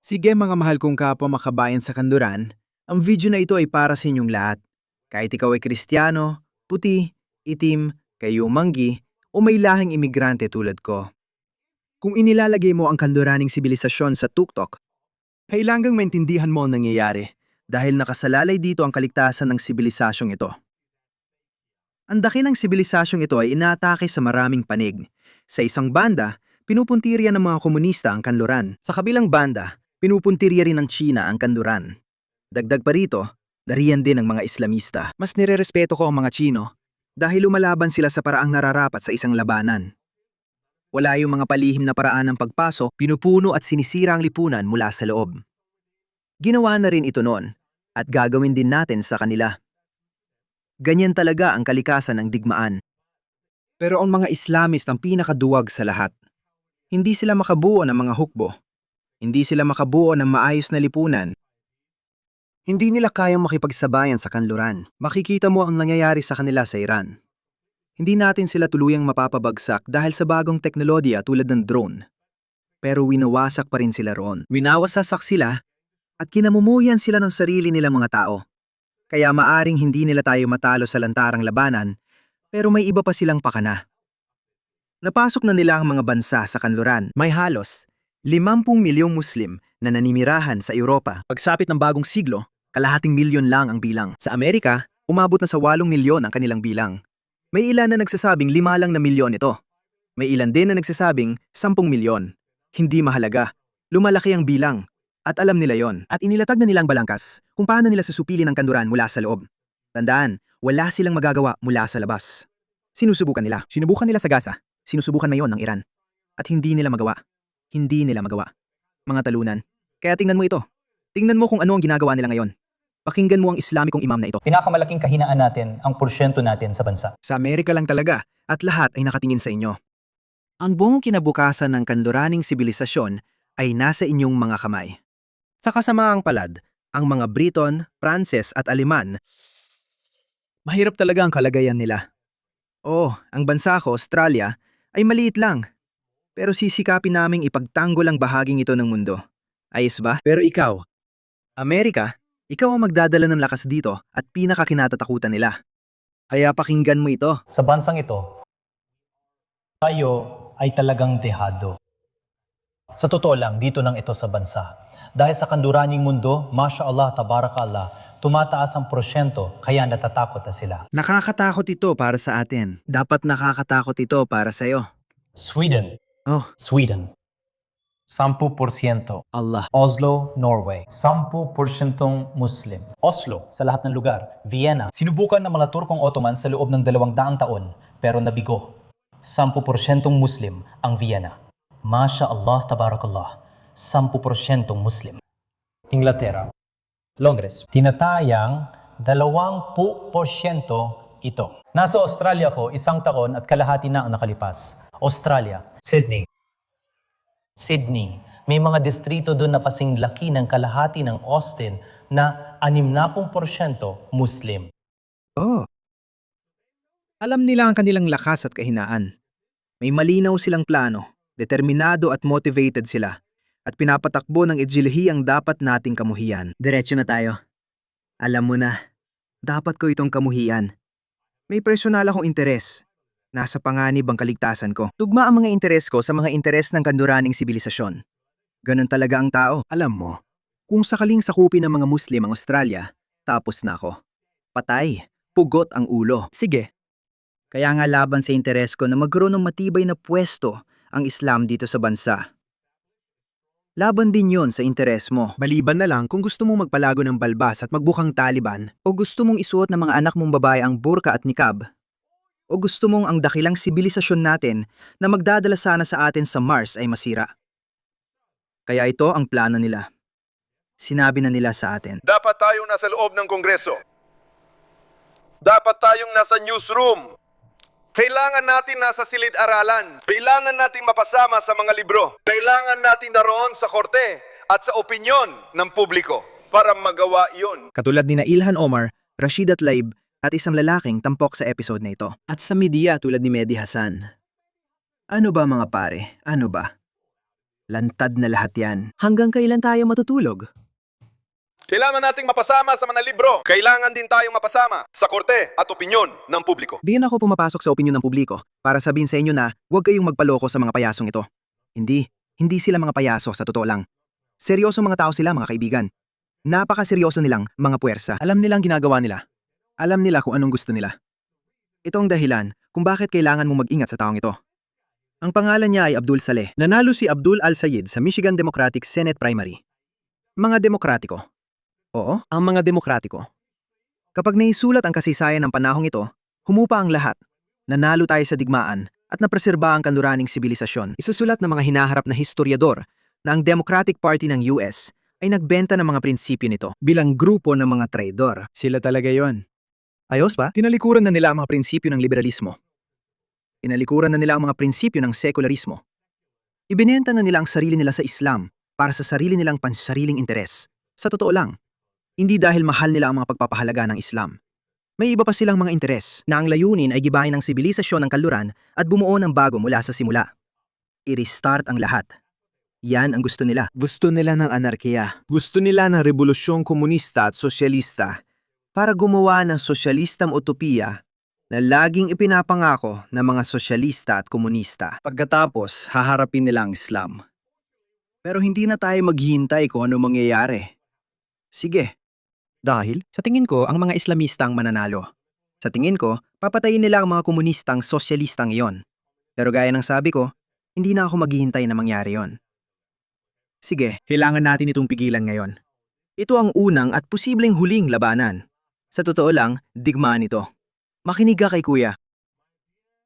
Sige mga mahal kong kapwa makabayan sa kanluran, ang video na ito ay para sa inyong lahat. Kahit ikaw ay Kristiyano, puti, itim, kayumanggi, o may lahing imigrante tulad ko. Kung inilalagay mo ang kanluraning sibilisasyon sa tuktok, kailangang maintindihan mo ang nangyayari dahil nakasalalay dito ang kaligtasan ng sibilisasyong ito. Ang daki ng sibilisasyong ito ay inaatake sa maraming panig. Sa isang banda, pinupuntirya ng mga komunista ang kanluran. Sa kabilang banda, pinupuntirya rin ng China ang kanluran. Dagdag pa rito, dariyan din ng mga Islamista. Mas nirerespeto ko ang mga Chino dahil lumalaban sila sa paraang nararapat sa isang labanan. Wala yung mga palihim na paraan ng pagpasok, pinupuno at sinisira ang lipunan mula sa loob. Ginawa na rin ito noon at gagawin din natin sa kanila. Ganyan talaga ang kalikasan ng digmaan. Pero ang mga Islamist ang pinakaduwag sa lahat. Hindi sila makabuo ng mga hukbo. Hindi sila makabuo ng maayos na lipunan. Hindi nila kayang makipagsabayan sa kanluran. Makikita mo ang nangyayari sa kanila sa Iran. Hindi natin sila tuluyang mapapabagsak dahil sa bagong teknolohiya tulad ng drone. Pero winawasak pa rin sila roon. Winawasak sila at kinamumuyan sila ng sarili nilang mga tao. Kaya maaring hindi nila tayo matalo sa lantarang labanan, pero may iba pa silang pakana. Napasok na nila ang mga bansa sa kanluran. May halos 50 milyong Muslim na naninirahan sa Europa. Pagsapit ng bagong siglo, kalahating milyon lang ang bilang. Sa Amerika, umabot na sa 8 milyon ang kanilang bilang. May ilan na nagsasabing 5 lang na milyon ito. May ilan din na nagsasabing 10 milyon. Hindi mahalaga. Lumalaki ang bilang. At alam nila yon. At inilatag na nilang balangkas kung paano nila susupilin ang kanluran mula sa loob. Tandaan, wala silang magagawa mula sa labas. Sinusubukan nila. Sinubukan nila sa Gaza. Sinusubukan ngayon ng Iran. At hindi nila magawa. Hindi nila magawa. Mga talunan. Kaya tingnan mo ito. Tingnan mo kung ano ang ginagawa nila ngayon. Pakinggan mo ang Islamikong imam na ito. Pinakamalaking kahinaan natin ang porsyento natin sa bansa. Sa Amerika lang talaga at lahat ay nakatingin sa inyo. Ang buong kinabukasan ng kanluraning sibilisasyon ay nasa inyong mga kamay. Sa kasamaang palad, ang mga Briton, Pranses at Aleman, mahirap talaga ang kalagayan nila. Oo, ang bansa ko, Australia, ay maliit lang. Pero sisikapin naming ipagtanggol ang bahaging ito ng mundo. Ayos ba? Pero ikaw, Amerika, ikaw ang magdadala ng lakas dito at pinakakinatatakutan nila. Kaya pakinggan mo ito. Sa bansang ito, tayo ay talagang dehado. Sa totoo lang, dito lang ito sa bansa. Dahil sa kanluraning mundo, Masya Allah, Tabarakallah, tumataas ang porsyento kaya natatakot na sila. Nakakatakot ito para sa atin. Dapat nakakatakot ito para sa'yo. Sweden. Oh, Sweden. 10%. Allah. Oslo, Norway. 10% Muslim. Oslo, sa lahat ng lugar. Vienna. Sinubukan ng mga Turkong Ottoman sa loob ng 200 taon, pero nabigo. 10% Muslim ang Vienna. Masya Allah, Tabarakallah. 10% Muslim. Inglaterra. Londres. Tinatayang 20% ito. Nasa Australia ko, 1 taon at kalahati na ang nakalipas. Australia. Sydney. Sydney. May mga distrito doon na kasing laki ng kalahati ng Austin na 60% Muslim. Oh. Alam nila ang kanilang lakas at kahinaan. May malinaw silang plano, determinado at motivated sila. At pinapatakbo ng idilihi ang dapat nating kamuhian. Diretso na tayo. Alam mo na, dapat ko itong kamuhian. May personal akong interes. Nasa panganib ang kaligtasan ko. Tugma ang mga interes ko sa mga interes ng kanluraning sibilisasyon. Ganon talaga ang tao. Alam mo, kung sakaling sakupin ng mga Muslim ang Australia, tapos na ako. Patay, pugot ang ulo. Sige. Kaya nga laban sa interes ko na magkaroon ng matibay na pwesto ang Islam dito sa bansa. Laban din yon sa interes mo. Maliban na lang kung gusto mong magpalago ng balbas at magbukang Taliban. O gusto mong isuot ng mga anak mong babae ang burka at nikab. O gusto mong ang dakilang sibilisasyon natin na magdadala sana sa atin sa Mars ay masira. Kaya ito ang plano nila. Sinabi na nila sa atin. Dapat tayong nasa loob ng Kongreso. Dapat tayong nasa newsroom. Kailangan natin nasa silid-aralan. Kailangan natin mapasama sa mga libro. Kailangan natin naroon sa korte at sa opinyon ng publiko para magawa iyon. Katulad ni na Ilhan Omar, Rashida Tlaib at isang lalaking tampok sa episode na ito. At sa media tulad ni Mehdi Hasan. Ano ba mga pare? Ano ba? Lantad na lahat yan. Hanggang kailan tayo matutulog? Kailangan nating mapasama sa mga libro. Kailangan din tayong mapasama sa korte at opinyon ng publiko. Di na ako pumapasok sa opinyon ng publiko para sabihin sa inyo na huwag kayong magpaloko sa mga payasong ito. Hindi sila mga payaso sa totoo lang. Seryosong mga tao sila, mga kaibigan. Napakaseryoso nilang mga puwersa. Alam nilang ginagawa nila. Alam nila kung anong gusto nila. Ito ang dahilan kung bakit kailangan mong mag-ingat sa taong ito. Ang pangalan niya ay Abdul Saleh. Nanalo si Abdul Al-Sayed sa Michigan Democratic Senate Primary. Mga demokratiko. Oo, ang mga demokratiko. Kapag naisulat ang kasaysayan ng panahong ito, humupa ang lahat. Nanalo tayo sa digmaan at napreserba ang kanluraning sibilisasyon. Isusulat ng mga hinaharap na historyador na ang Democratic Party ng US ay nagbenta ng mga prinsipyo nito bilang grupo ng mga traidor. Sila talaga yon. Ayos ba? Tinalikuran na nila ang mga prinsipyo ng liberalismo. Inalikuran na nila ang mga prinsipyo ng sekularismo. Ibinenta na nila ang sarili nila sa Islam para sa sarili nilang pansariling interes. Sa totoo lang, hindi dahil mahal nila ang mga pagpapahalaga ng Islam. May iba pa silang mga interes na ang layunin ay gibahin ang sibilisasyon ng kanluran at bumuo ng bago mula sa simula. I-restart ang lahat. Yan ang gusto nila. Gusto nila ng anarkiya. Gusto nila ng rebolusyong komunista at sosyalista para gumawa ng sosyalistang utopiya na laging ipinapangako ng mga sosyalista at komunista. Pagkatapos, haharapin nila ang Islam. Pero hindi na tayo maghihintay kung ano mangyayari. Sige. Dahil, sa tingin ko, ang mga Islamista ang mananalo. Sa tingin ko, papatayin nila ang mga komunistang sosyalistang iyon. Pero gaya ng sabi ko, hindi na ako maghihintay na mangyari yon. Sige, kailangan natin itong pigilan ngayon. Ito ang unang at posibleng huling labanan. Sa totoo lang, digmaan ito. Makinig ka kay Kuya.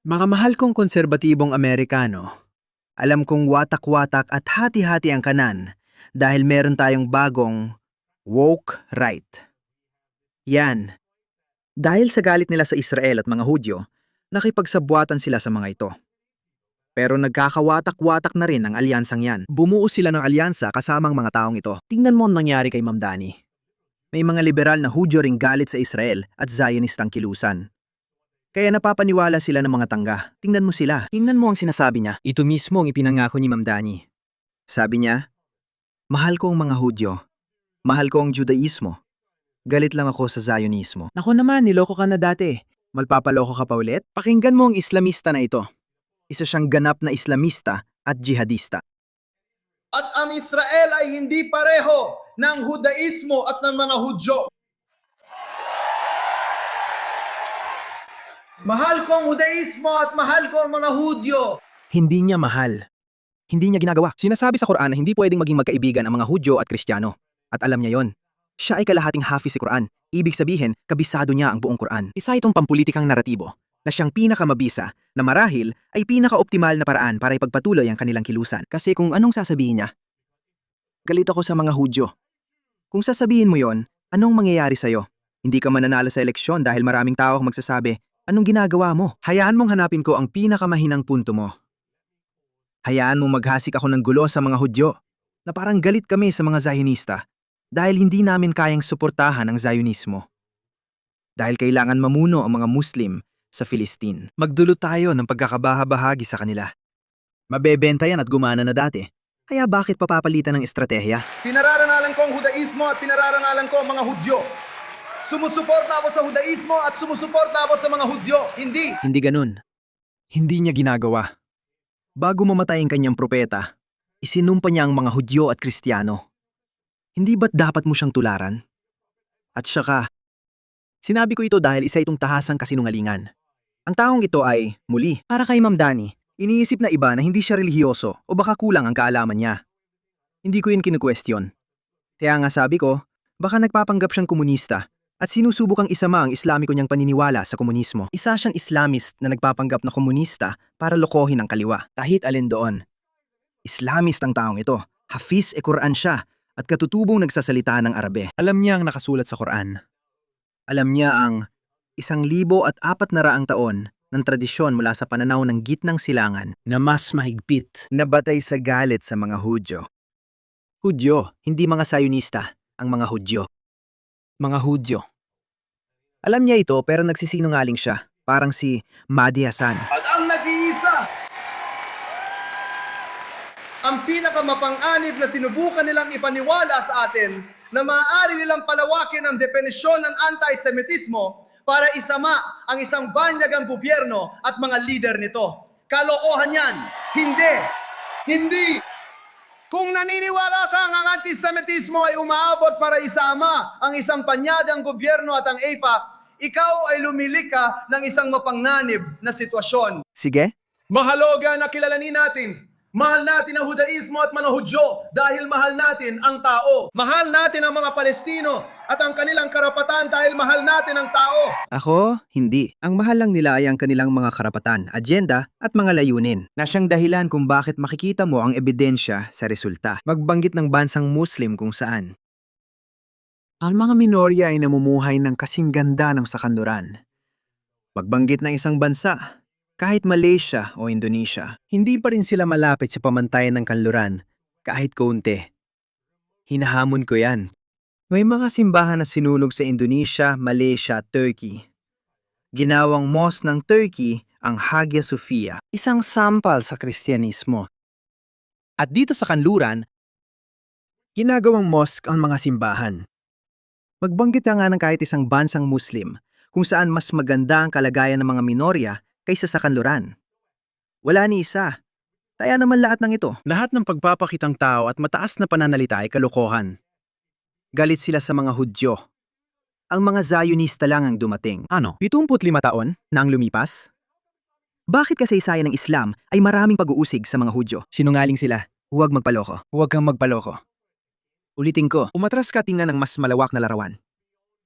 Mga mahal kong konserbatibong Amerikano, alam kong watak-watak at hati-hati ang kanan dahil meron tayong bagong woke right. Yan. Dahil sa galit nila sa Israel at mga Hudyo, nakipagsabwatan sila sa mga ito. Pero nagkakawatak-watak na rin ang alyansang yan. Bumuo sila ng alyansa kasamang mga taong ito. Tingnan mo ang nangyari kay Ma'am Dani. May mga liberal na Hudyo ring galit sa Israel at Zionistang kilusan. Kaya napapaniwala sila ng mga tangga. Tingnan mo sila. Tingnan mo ang sinasabi niya. Ito mismo ang ipinangako ni Ma'am Dani. Sabi niya, mahal ko ang mga Hudyo. Mahal ko ang Judaismo. Galit lang ako sa Zionismo. Naku naman, niloko ka na dati. Malpapaloko ka pa ulit? Pakinggan mo ang Islamista na ito. Isa siyang ganap na Islamista at jihadista. At ang Israel ay hindi pareho ng Judaismo at ng mga Hudyo. Mahal ko ang Judaismo at mahal ko ang mga Hudyo. Hindi niya mahal. Hindi niya ginagawa. Sinasabi sa Quran na hindi pwedeng maging magkaibigan ang mga Hudyo at Kristiyano. At alam niya yon. Siya ay kalahating hafiz sa Quran. Ibig sabihin, kabisado niya ang buong Quran. Isa itong pampulitikang naratibo na siyang pinakamabisa na marahil ay pinaka-optimal na paraan para ipagpatuloy ang kanilang kilusan. Kasi kung anong sasabihin niya, galit ako sa mga Hudyo. Kung sasabihin mo yon, anong mangyayari sa'yo? Hindi ka mananalo sa eleksyon dahil maraming tao ang magsasabi, anong ginagawa mo? Hayaan mong hanapin ko ang pinakamahinang punto mo. Hayaan mong maghasik ako ng gulo sa mga Hudyo na parang galit kami sa mga Zionista dahil hindi namin kayang suportahan ang Zionismo. Dahil kailangan mamuno ang mga Muslim sa Filistin. Magdulo tayo ng pagkakabaha-bahagi sa kanila. Mabebenta yan at gumana na dati. Kaya bakit papapalitan ng estratehiya? Pinararanalan ko ang Judaismo at pinararanalan ko ang mga Hudyo. Sumusuporta ako sa Judaismo at sumusuporta ako sa mga Hudyo. Hindi. Hindi ganun. Hindi niya ginagawa. Bago mamatay ang kanyang propeta, isinumpa niya ang mga Hudyo at Kristiyano. Hindi ba't dapat mo siyang tularan? At saka, sinabi ko ito dahil isa itong tahasang kasinungalingan. Ang taong ito ay, muli, para kay Ma'am Dani, iniisip na iba na hindi siya relihiyoso o baka kulang ang kaalaman niya. Hindi ko yun kinukwestiyon. Kaya nga sabi ko, baka nagpapanggap siyang komunista at sinusubukang isama ang Islamiko niyang paniniwala sa komunismo. Isa siyang Islamist na nagpapanggap na komunista para lokohin ang kaliwa, kahit alin doon. Islamist ang taong ito, hafiz Quran siya at katutubong nagsasalita ng Arabe. Alam niya ang nakasulat sa Quran. Alam niya ang 1,400 taon ng tradisyon mula sa pananaw ng gitnang silangan na mas mahigpit na batay sa galit sa mga Hudyo. Hudyo, hindi mga Zionista, ang mga Hudyo. Mga Hudyo. Alam niya ito pero nagsisinungaling siya, parang si Mahdi Hassan. At ang nag-iisa, ang pinakamapang-anib na sinubukan nilang ipaniwala sa atin na maaari nilang palawakin ang definisyon ng anti-Semitismo para isama ang isang banyagang gobyerno at mga lider nito. Kalokohan yan! Hindi! Hindi! Kung naniniwala kang ang antisemitismo ay umaabot para isama ang isang panyadang gobyerno at ang AIPAC, ikaw ay lumili ka ng isang mapanganib na sitwasyon. Sige? Mahalaga na kilalanin natin. Mahal natin ang Hudaismo at mga Hudyo dahil mahal natin ang tao. Mahal natin ang mga Palestino at ang kanilang karapatan dahil mahal natin ang tao. Ako, hindi. Ang mahal lang nila ay ang kanilang mga karapatan, agenda at mga layunin na siyang dahilan kung bakit makikita mo ang ebidensya sa resulta. Magbanggit ng bansang Muslim kung saan. Ang mga minorya ay namumuhay ng kasing ganda ng sakanduran. Magbanggit ng isang bansa, kahit Malaysia o Indonesia, hindi pa rin sila malapit sa pamantayan ng kanluran, kahit kaunti. Hinahamon ko yan. May mga simbahan na sinunog sa Indonesia, Malaysia at Turkey. Ginawang mosque ng Turkey ang Hagia Sophia, isang sampal sa Kristyanismo. At dito sa kanluran, ginagawang mosque ang mga simbahan. Magbanggit nga ng kahit isang bansang Muslim kung saan mas maganda ang kalagayan ng mga minorya kaysa sa kanluran. Wala ni isa. Taya naman lahat ng ito. Lahat ng pagpapakitang tao at mataas na pananalita ay kalokohan. Galit sila sa mga Hudyo. Ang mga Zionista lang ang dumating. Ano? 75 taon na ang lumipas? Bakit kasaysayan ng Islam ay maraming pag-uusig sa mga Hudyo? Sinungaling sila. Huwag magpaloko. Huwag kang magpaloko. Ulitin ko, umatras ka tingnan ng mas malawak na larawan.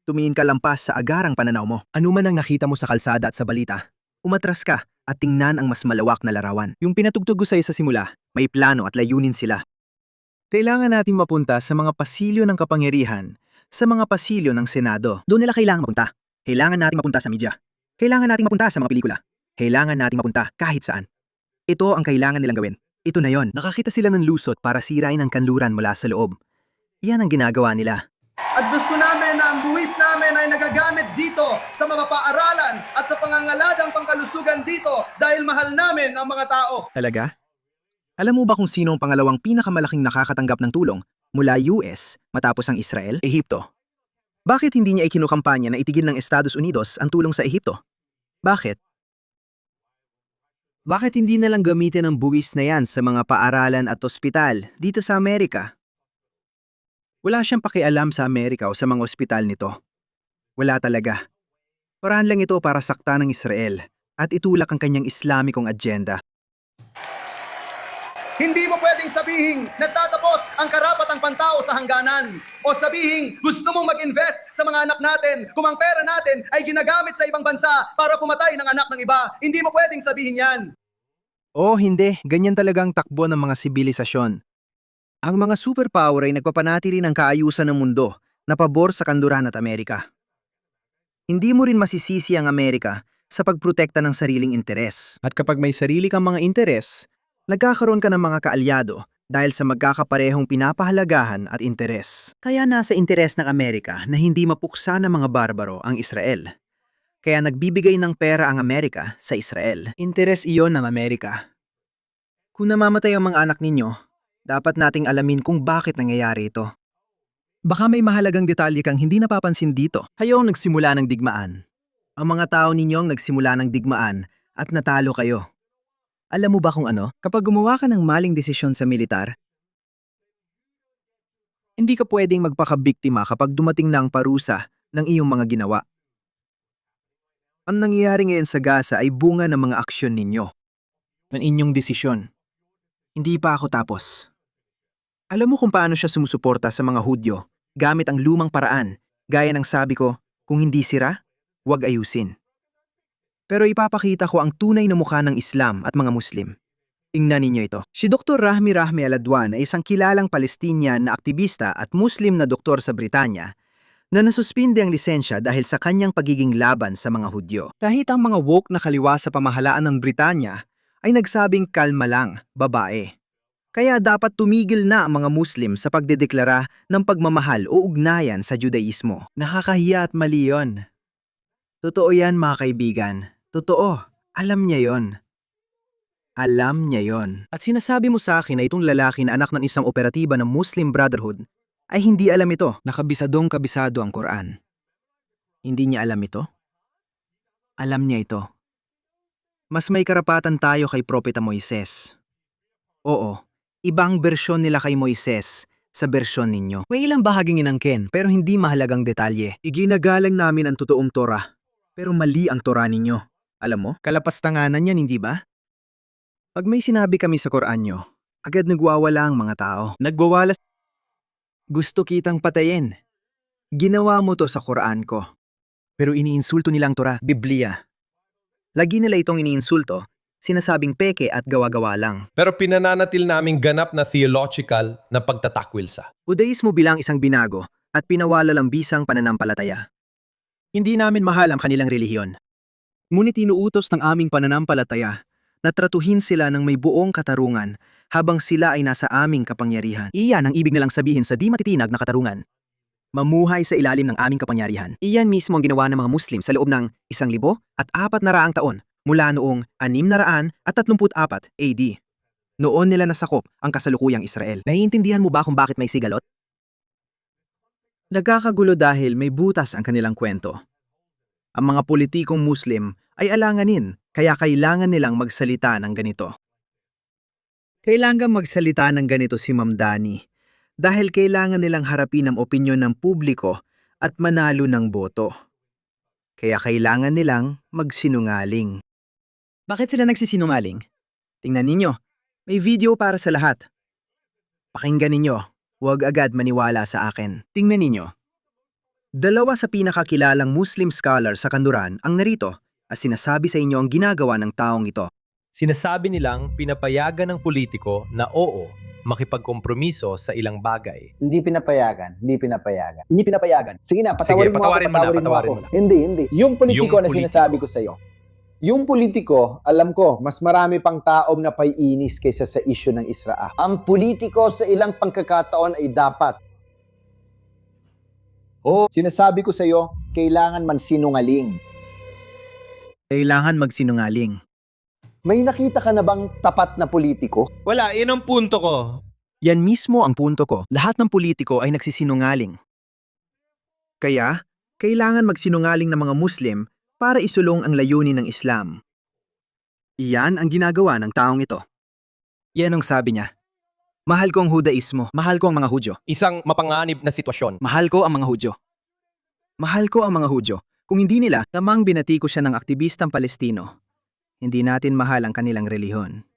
Tumingin ka lampas sa agarang pananaw mo. Ano man ang nakita mo sa kalsada at sa balita, umatras ka at tingnan ang mas malawak na larawan. Yung pinatugtog ko sa'yo sa simula, may plano at layunin sila. Kailangan natin mapunta sa mga pasilyo ng kapangyarihan, sa mga pasilyo ng Senado. Doon nila kailangan mapunta. Kailangan natin mapunta sa media. Kailangan natin mapunta sa mga pelikula. Kailangan natin mapunta kahit saan. Ito ang kailangan nilang gawin. Ito na yon. Nakakita sila ng lusot para sirain ang kanluran mula sa loob. Iyan ang ginagawa nila. At gusto namin na ang buwis namin ay nagagamit dito sa mga paaralan at sa pangangaladang pangkalusugan dito dahil mahal namin ang mga tao. Talaga? Alam mo ba kung sino ang pangalawang pinakamalaking nakakatanggap ng tulong mula US matapos ang Israel? Ehipto. Bakit hindi niya ikinukampanya na itigil ng Estados Unidos ang tulong sa Ehipto? Bakit? Bakit hindi na lang gamitin ang buwis na yan sa mga paaralan at ospital dito sa Amerika? Wala siyang pakialam sa Amerika o sa mga ospital nito. Wala talaga. Paraan lang ito para sakta ng Israel at itulak ang kanyang Islamikong agenda. Hindi mo pwedeng sabihin nagtatapos ang karapatang pantao sa hangganan. O sabihin gusto mong mag-invest sa mga anak natin kung ang pera natin ay ginagamit sa ibang bansa para pumatay ng anak ng iba. Hindi mo pwedeng sabihin yan. Oh, hindi. Ganyan talagang takbo ng mga sibilisasyon. Ang mga superpower ay nagpapanatili ng kaayusan ng mundo na pabor sa kanluran at Amerika. Hindi mo rin masisisi ang Amerika sa pagprotekta ng sariling interes. At kapag may sarili kang mga interes, nagkakaroon ka ng mga kaalyado dahil sa magkakaparehong pinapahalagahan at interes. Kaya nasa interes ng Amerika na hindi mapuksa ng mga barbaro ang Israel. Kaya nagbibigay ng pera ang Amerika sa Israel. Interes iyon ng Amerika. Kung namamatay ang mga anak ninyo, dapat nating alamin kung bakit nangyayari ito. Baka may mahalagang detalye kang hindi napapansin dito. Kayo ang nagsimula ng digmaan. Ang mga tao ninyong nagsimula ng digmaan at natalo kayo. Alam mo ba kung ano? Kapag gumawa ka ng maling desisyon sa militar, hindi ka pwedeng magpakabiktima kapag dumating na ang parusa ng iyong mga ginawa. Ang nangyayari ngayon sa Gaza ay bunga ng mga aksyon ninyo. Ng inyong desisyon. Hindi pa ako tapos. Alam mo kung paano siya sumusuporta sa mga Hudyo gamit ang lumang paraan, gaya ng sabi ko, kung hindi sira, huwag ayusin. Pero ipapakita ko ang tunay na mukha ng Islam at mga Muslim. Tingnan ninyo ito. Si Dr. Rahmi Aladwan ay isang kilalang Palestinian na aktivista at Muslim na doktor sa Britanya na nasuspinde ang lisensya dahil sa kanyang pagiging laban sa mga Hudyo. Kahit ang mga woke na kaliwa sa pamahalaan ng Britanya ay nagsabing kalma lang, babae. Kaya dapat tumigil na ang mga Muslim sa pagdedeklara ng pagmamahal o ugnayan sa Judaismo. Nakakahiya at mali yun. Totoo yan mga kaibigan. Totoo. Alam niya yon. Alam niya yon. At sinasabi mo sa akin na itong lalaki na anak ng isang operatiba ng Muslim Brotherhood ay hindi alam ito. Nakabisadong kabisado ang Quran. Hindi niya alam ito? Alam niya ito. Mas may karapatan tayo kay Propeta Moises. Oo, ibang bersyon nila kay Moises sa bersyon ninyo. May ilang bahaging inangkin pero hindi mahalagang detalye. Iginagalang namin ang totoong Torah, pero mali ang Torah ninyo. Alam mo, kalapastanganan yan, hindi ba? Pag may sinabi kami sa Quran nyo, agad nagwawala ang mga tao. Nagwawalas. Gusto kitang patayin. Ginawa mo to sa Quran ko. Pero iniinsulto nilang Torah, Biblia. Lagi nila itong iniinsulto, sinasabing peke at gawa-gawa lang. Pero pinananatil naming ganap na theological na pagtatakwil sa. Judaismo bilang isang binago at pinawala lang bisang pananampalataya. Hindi namin mahal ang kanilang relihiyon. Ngunit inuutos ng aming pananampalataya na tratuhin sila ng may buong katarungan habang sila ay nasa aming kapangyarihan. Iyan ang ibig nilang sabihin sa di matitinag na katarungan. Mamuhay sa ilalim ng aming kapangyarihan. Iyan mismo ang ginawa ng mga Muslim sa loob ng 1,400 taon mula noong 634 AD. Noon nila nasakop ang kasalukuyang Israel. Naiintindihan mo ba kung bakit may sigalot? Nagkakagulo dahil may butas ang kanilang kwento. Ang mga politikong Muslim ay alanganin, kaya kailangan nilang magsalita ng ganito. Kailangan magsalita ng ganito si Ma'am Dani dahil kailangan nilang harapin ang opinyon ng publiko at manalo ng boto. Kaya kailangan nilang magsinungaling. Bakit sila nagsisinungaling? Tingnan ninyo, may video para sa lahat. Pakinggan ninyo, huwag agad maniwala sa akin. Tingnan ninyo. Dalawa sa pinakakilalang Muslim scholar sa kanluran ang narito at sinasabi sa inyo ang ginagawa ng taong ito. Sinasabi nilang pinapayagan ng politiko na oo, makipagkompromiso sa ilang bagay. Hindi pinapayagan. Hindi pinapayagan. Sige na, patawarin mo ako, patawarin mo ako. na. Hindi. Yung politiko Yung na politiko. sinasabi ko sa'yo. Yung politiko, alam ko, mas marami pang taong napaiinis kaysa sa issue ng Israel. Ang politiko sa ilang pagkakataon ay dapat. Sinasabi ko sa'yo, kailangan mansinungaling. Kailangan magsinungaling. May nakita ka na bang tapat na politiko? Wala, yun ang punto ko. Yan mismo ang punto ko. Lahat ng politiko ay nagsisinungaling. Kaya, kailangan magsinungaling ng mga Muslim para isulong ang layunin ng Islam. Iyan ang ginagawa ng taong ito. Yan ang sabi niya. Mahal ko ang Judaismo. Mahal ko ang mga Hudyo. Isang mapanganib na sitwasyon. Mahal ko ang mga Hudyo. Mahal ko ang mga Hudyo. Kung hindi nila, tamang binati ko siya ng aktivistang Palestino. Hindi natin mahal ang kanilang relihiyon.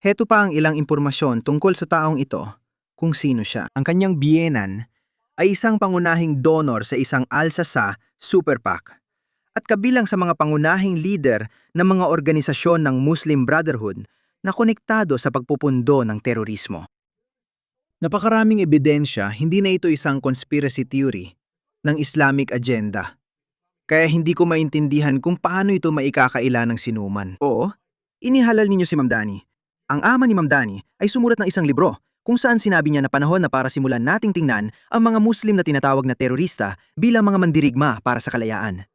Heto pa ang ilang impormasyon tungkol sa taong ito, kung sino siya. Ang kanyang biyenan ay isang pangunahing donor sa isang Al-Sasa Super PAC at kabilang sa mga pangunahing leader ng mga organisasyon ng Muslim Brotherhood na konektado sa pagpupundo ng terorismo. Napakaraming ebidensya, hindi na ito isang conspiracy theory ng Islamic agenda. Kaya hindi ko maintindihan kung paano ito maikakaila ng sinuman. Oo, inihalal ninyo si Ma'am Dani. Ang ama ni Ma'am Dani ay sumulat ng isang libro kung saan sinabi niya na panahon na para simulan nating tingnan ang mga Muslim na tinatawag na terorista bilang mga mandirigma para sa kalayaan.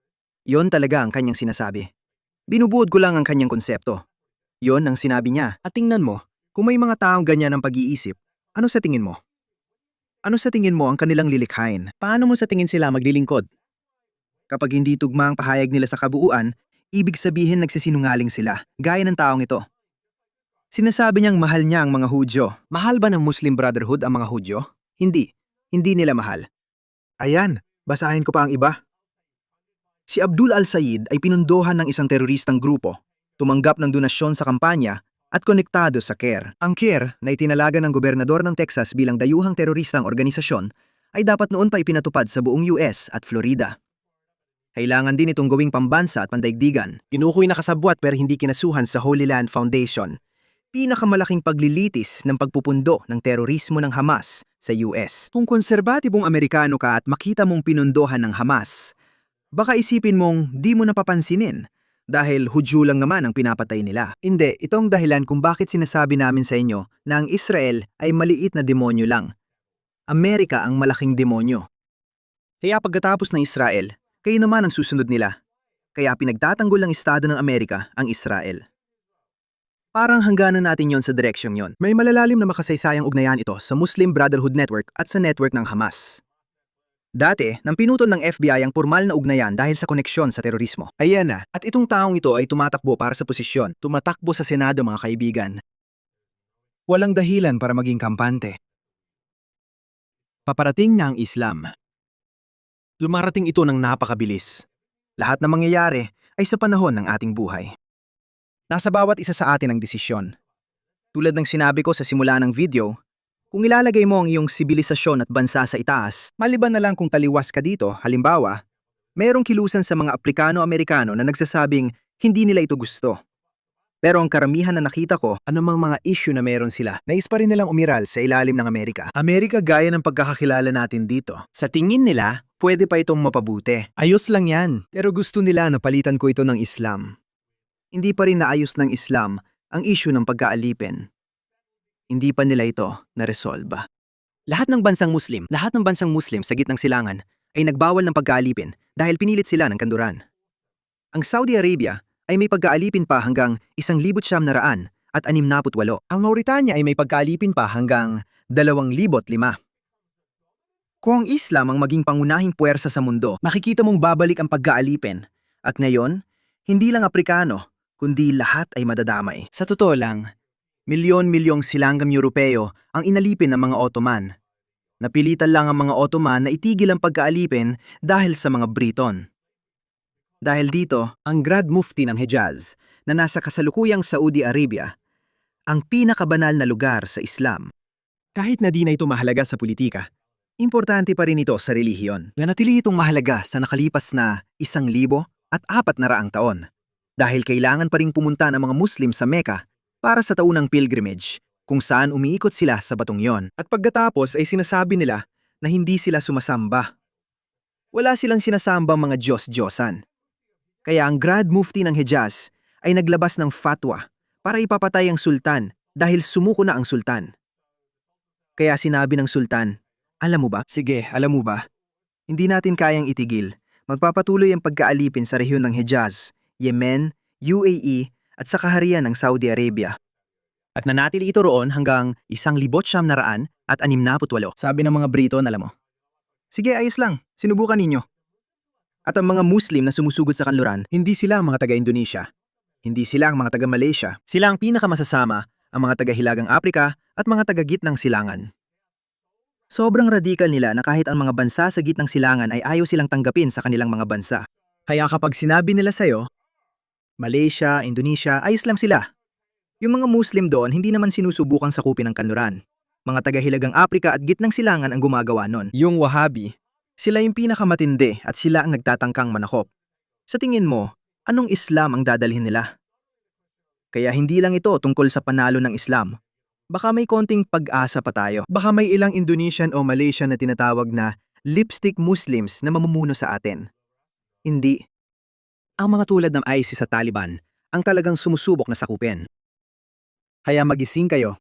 Yon talaga ang kanyang sinasabi. Binubuod ko lang ang kanyang konsepto. Yon ang sinabi niya. At tingnan mo, kung may mga taong ganyan ang pag-iisip, ano sa tingin mo? Ano sa tingin mo ang kanilang lilikhain? Paano mo sa tingin sila maglilingkod? Kapag hindi tugma ang pahayag nila sa kabuuan, ibig sabihin nagsisinungaling sila, gaya ng taong ito. Sinasabi niyang mahal niya ang mga Hudyo. Mahal ba ng Muslim Brotherhood ang mga Hudyo? Hindi. Hindi nila mahal. Ayan, basahin ko pa ang iba. Si Abdul al-Said ay pinundohan ng isang teroristang grupo, tumanggap ng donasyon sa kampanya at konektado sa CARE. Ang CARE, na itinalaga ng gobernador ng Texas bilang dayuhang teroristang organisasyon, ay dapat noon pa ipinatupad sa buong US at Florida. Kailangan din itong gawing pambansa at pandaigdigan. Kinukoy na kasabwat pero hindi kinasuhan sa Holy Land Foundation. Pinakamalaking paglilitis ng pagpupundo ng terorismo ng Hamas sa US. Kung konserbatibong Amerikano ka at makita mong pinundohan ng Hamas, baka isipin mong di mo napapansinin dahil Hudyo lang naman ang pinapatay nila. Hindi, itong dahilan kung bakit sinasabi namin sa inyo na ang Israel ay maliit na demonyo lang. Amerika ang malaking demonyo. Kaya pagkatapos ng Israel, kayo naman ang susunod nila. Kaya pinagtatanggol ng Estado ng Amerika ang Israel. Parang hangganan natin yon sa direksyong yon. May malalalim na makasaysayang ugnayan ito sa Muslim Brotherhood Network at sa network ng Hamas. Dati, nang pinutol ng FBI ang formal na ugnayan dahil sa koneksyon sa terorismo. Ayan na, at itong taong ito ay tumatakbo para sa posisyon. Tumatakbo sa Senado, mga kaibigan. Walang dahilan para maging kampante. Paparating na ang Islam. Lumarating ito ng napakabilis. Lahat ng mangyayari ay sa panahon ng ating buhay. Nasa bawat isa sa atin ang desisyon. Tulad ng sinabi ko sa simula ng video, kung ilalagay mo ang iyong sibilisasyon at bansa sa itaas, maliban na lang kung taliwas ka dito, halimbawa, merong kilusan sa mga Aprikano-Amerikano na nagsasabing hindi nila ito gusto. Pero ang karamihan na nakita ko, anumang mga issue na meron sila, nais pa rin nilang umiral sa ilalim ng Amerika. Amerika gaya ng pagkakakilala natin dito. Sa tingin nila, pwede pa itong mapabuti. Ayos lang yan, pero gusto nila na palitan ko ito ng Islam. Hindi pa rin naayos ng Islam ang issue ng pagkaalipin. Hindi pa nila ito naresolba. Lahat ng bansang Muslim sa gitnang silangan ay nagbawal ng pagkaalipin dahil pinilit sila ng kanduran. Ang Saudi Arabia ay may pagkaalipin pa hanggang 1,968. Ang Mauritania ay may pagkaalipin pa hanggang 2,005. Kung ang Islam ang maging pangunahing puwersa sa mundo, makikita mong babalik ang pagkaalipin. At ngayon, hindi lang Aprikano, kundi lahat ay madadamay. Sa totoo lang, milyon-milyong silangang Europeo ang inalipin ng mga Ottoman. Napilitan lang ang mga Ottoman na itigil ang pagkaalipin dahil sa mga Briton. Dahil dito, ang Grand Mufti ng Hejaz na nasa kasalukuyang Saudi Arabia, ang pinakabanal na lugar sa Islam. Kahit na di na ito mahalaga sa politika, importante pa rin ito sa relihiyon. Nanatili itong mahalaga sa nakalipas na 1,400 taon. Dahil kailangan pa ring pumunta ng mga Muslim sa Mecca para sa taunang pilgrimage, kung saan umiikot sila sa batong yon. At pagkatapos ay sinasabi nila na hindi sila sumasamba. Wala silang sinasambang mga Diyos-Diyosan. Kaya ang Grand Mufti ng Hejaz ay naglabas ng fatwa para ipapatay ang sultan dahil sumuko na ang sultan. Kaya sinabi ng sultan, alam mo ba? Sige, alam mo ba? Hindi natin kayang itigil. Magpapatuloy ang pagkaalipin sa rehiyon ng Hejaz, Yemen, UAE at sa kaharian ng Saudi Arabia. At nanatili ito roon hanggang 1,968. Sabi ng mga Briton, alam mo. Sige, ayos lang. Sinubukan ninyo. At ang mga Muslim na sumusugod sa kanluran, hindi sila ang mga taga-Indonesia. Hindi sila ang mga taga-Malaysia. Sila ang pinakamasasama, ang mga taga-Hilagang Afrika at mga taga-gitnang silangan. Sobrang radikal nila na kahit ang mga bansa sa gitnang silangan ay ayaw silang tanggapin sa kanilang mga bansa. Kaya kapag sinabi nila sa'yo, Malaysia, Indonesia, ayos lang sila. Yung mga Muslim doon hindi naman sinusubukang sakupin ang kanluran. Mga taga-Hilagang Afrika at gitnang silangan ang gumagawa nun. Yung Wahhabi, sila yung pinakamatindi at sila ang nagtatangkang manakop. Sa tingin mo, anong Islam ang dadalhin nila? Kaya hindi lang ito tungkol sa panalo ng Islam. Baka may konting pag-asa pa tayo. Baka may ilang Indonesian o Malaysian na tinatawag na lipstick Muslims na mamumuno sa atin. Hindi. Ang mga tulad ng ISIS at Taliban ang talagang sumusubok na sakupin. Kaya magising kayo.